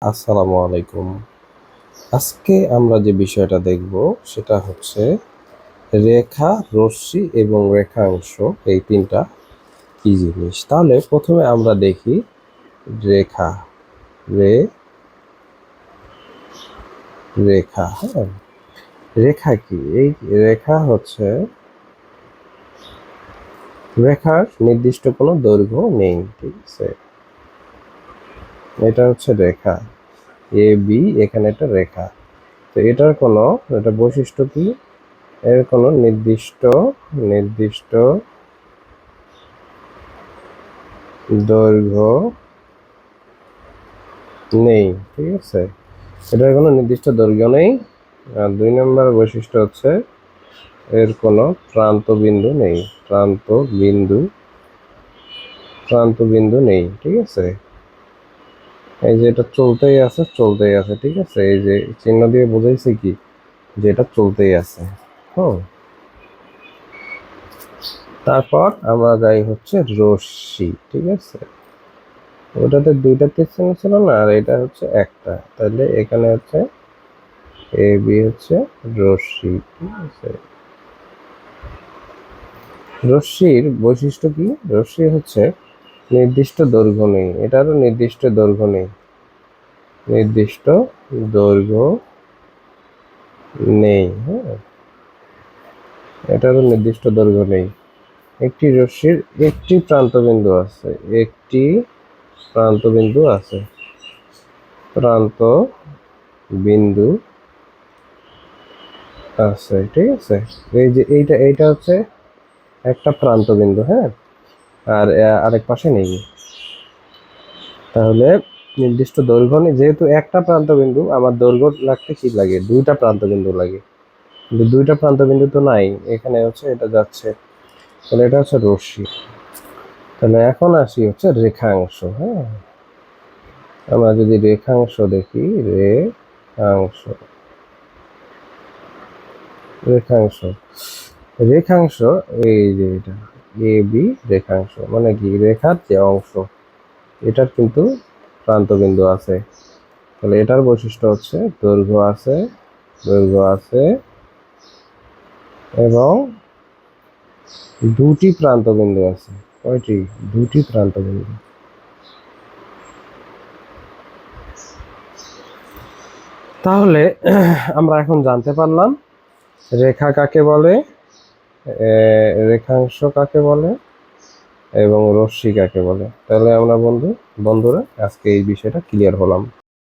আসসালামু আলাইকুম। আজকে আমরা যে বিষয়টা দেখব সেটা হচ্ছে রেখা, রশ্মি এবং রেখাংশ, এই তিনটা কি জিনিস। তাহলে প্রথমে আমরা দেখি রেখা। রে রেখা হ্যাঁ, রেখা কি? এই রেখা হচ্ছে, রেখার নির্দিষ্ট কোনো দৈর্ঘ্য নেই, ঠিক আছে। এটা হচ্ছে রেখা এ বি, এখানে একটা রেখা। তো এটা বৈশিষ্ট্য কি? এর কোনো নির্দিষ্ট নির্দিষ্ট দৈর্ঘ্য নেই, ঠিক আছে। এটার কোনো নির্দিষ্ট দৈর্ঘ্য নেই। আর 2 নম্বর বৈশিষ্ট্য হচ্ছে এর কোনো প্রান্ত বিন্দু নেই। প্রান্ত বিন্দু নেই, ঠিক আছে। এই যে এটা চলতেই আছে, ঠিক আছে। এই যে চিহ্ন দিয়ে বোঝাইছে কি, যে এটা চলতেই আছে। হুম, তারপর আমরা যাই হচ্ছে রশ্মি, ঠিক আছে। ওটাতে 2টা তীর চিহ্ন ছিল না, আর এটা হচ্ছে একটা। তাহলে এখানে হচ্ছে এ বি হচ্ছে রশ্মি, ঠিক আছে। রশ্মির বৈশিষ্ট্য কি? রশ্মি হচ্ছে নির্দিষ্ট দৈর্ঘ্য নেই, এটারও নির্দিষ্ট দৈর্ঘ্য নেই, নির্দিষ্ট দৈর্ঘ্য নেই। হ্যাঁ, এটারও নির্দিষ্ট দৈর্ঘ্য নেই। একটি রশ্মির একটি প্রান্তবিন্দু আছে, একটি প্রান্তবিন্দু আছে, প্রান্ত বিন্দু আছে, ঠিক আছে। এই যে এইটা হচ্ছে একটা প্রান্তবিন্দু, হ্যাঁ। আর আরেক পাশে নেই। তাহলে নির্দিষ্ট দৈর্ঘ্য নেই, যেহেতু একটা প্রান্তবিন্দু, আমার দৈর্ঘ্য লাগতে কি লাগে? 2টা প্রান্তবিন্দু লাগে, কিন্তু 2টা প্রান্তবিন্দু তো নাই। এখানে হচ্ছে এটা যাচ্ছে, তাহলে এটা হচ্ছে রশ্মি। তাহলে এখন আসি হচ্ছে রেখাংশ। হ্যাঁ, আমরা যদি রেখাংশ দেখি, রেখাংশ রেখাংশ রেখাংশ এই যে এটা এ বি রেখাংশ মানে কি? রেখার যে অংশ, এটার কিন্তু প্রান্তবিন্দু আছে। তাহলে এটার বৈশিষ্ট্য হচ্ছে দৈর্ঘ্য আছে এবং 2টি প্রান্তবিন্দু আছে। কয়টি? 2টি প্রান্তবিন্দু। তাহলে আমরা এখন জানতে পারলাম রেখা কাকে বলে, রেখাংশ কাকে বলে এবং রশ্মি কাকে বলে। তাহলে আমরা বন্ধুরা আজকে এই বিষয়টা ক্লিয়ার হলাম।